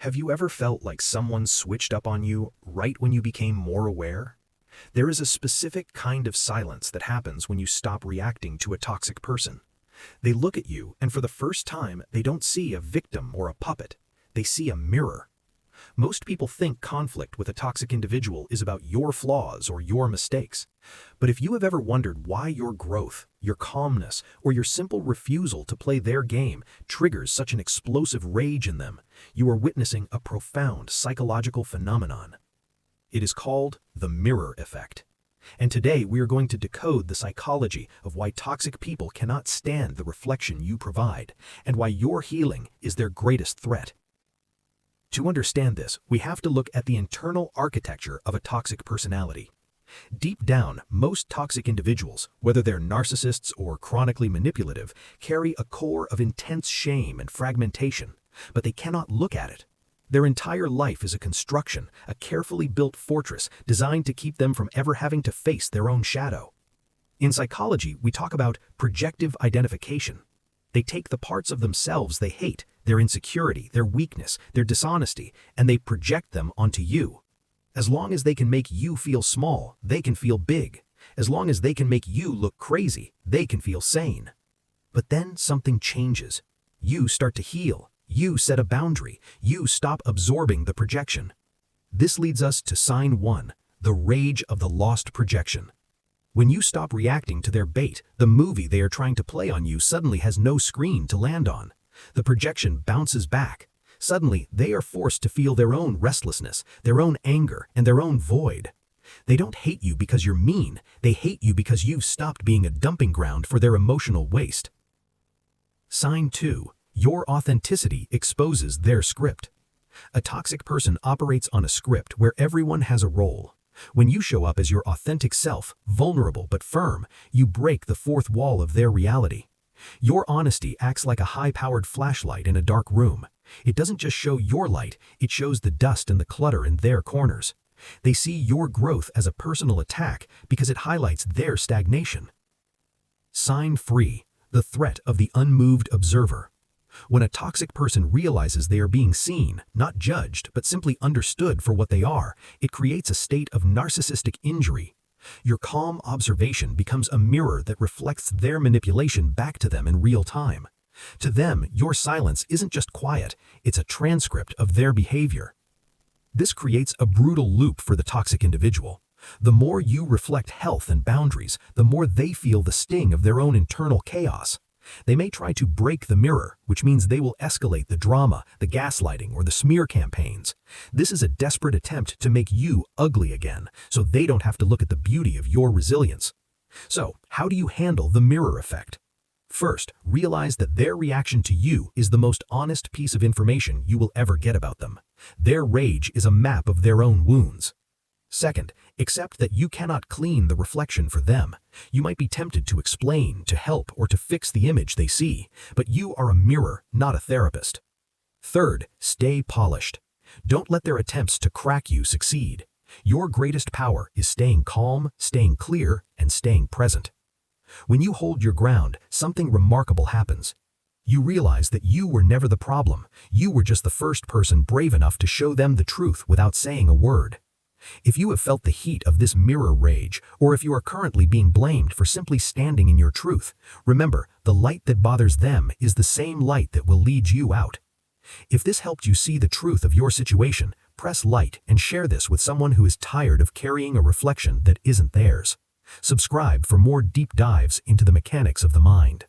Have you ever felt like someone switched up on you right when you became more aware? There is a specific kind of silence that happens when you stop reacting to a toxic person. They look at you, and for the first time, they don't see a victim or a puppet. They see a mirror. Most people think conflict with a toxic individual is about your flaws or your mistakes. But if you have ever wondered why your growth, your calmness, or your simple refusal to play their game triggers such an explosive rage in them, you are witnessing a profound psychological phenomenon. It is called the mirror effect. And today we are going to decode the psychology of why toxic people cannot stand the reflection you provide, and why your healing is their greatest threat. To understand this, we have to look at the internal architecture of a toxic personality. Deep down, most toxic individuals, whether they're narcissists or chronically manipulative, carry a core of intense shame and fragmentation, but they cannot look at it. Their entire life is a construction, a carefully built fortress designed to keep them from ever having to face their own shadow. In psychology, we talk about projective identification. They take the parts of themselves they hate, their insecurity, their weakness, their dishonesty, and they project them onto you. As long as they can make you feel small, they can feel big. As long as they can make you look crazy, they can feel sane. But then something changes. You start to heal. You set a boundary. You stop absorbing the projection. This leads us to sign 1, the rage of the lost projection. When you stop reacting to their bait, the movie they are trying to play on you suddenly has no screen to land on. The projection bounces back. Suddenly, they are forced to feel their own restlessness, their own anger, and their own void. They don't hate you because you're mean. They hate you because you've stopped being a dumping ground for their emotional waste. Sign 2. Your authenticity exposes their script. A toxic person operates on a script where everyone has a role. When you show up as your authentic self, vulnerable but firm, you break the fourth wall of their reality. Your honesty acts like a high-powered flashlight in a dark room. It doesn't just show your light, it shows the dust and the clutter in their corners. They see your growth as a personal attack because it highlights their stagnation. Sign 3. The threat of the unmoved observer. When a toxic person realizes they are being seen, not judged, but simply understood for what they are, it creates a state of narcissistic injury. Your calm observation becomes a mirror that reflects their manipulation back to them in real time. To them, your silence isn't just quiet, it's a transcript of their behavior. This creates a brutal loop for the toxic individual. The more you reflect health and boundaries, the more they feel the sting of their own internal chaos. They may try to break the mirror, which means they will escalate the drama, the gaslighting, or the smear campaigns. This is a desperate attempt to make you ugly again, so they don't have to look at the beauty of your resilience. So, how do you handle the mirror effect? First, realize that their reaction to you is the most honest piece of information you will ever get about them. Their rage is a map of their own wounds. Second, accept that you cannot clean the reflection for them. You might be tempted to explain, to help, or to fix the image they see, but you are a mirror, not a therapist. Third, stay polished. Don't let their attempts to crack you succeed. Your greatest power is staying calm, staying clear, and staying present. When you hold your ground, something remarkable happens. You realize that you were never the problem. You were just the first person brave enough to show them the truth without saying a word. If you have felt the heat of this mirror rage, or if you are currently being blamed for simply standing in your truth, remember, the light that bothers them is the same light that will lead you out. If this helped you see the truth of your situation, press like and share this with someone who is tired of carrying a reflection that isn't theirs. Subscribe for more deep dives into the mechanics of the mind.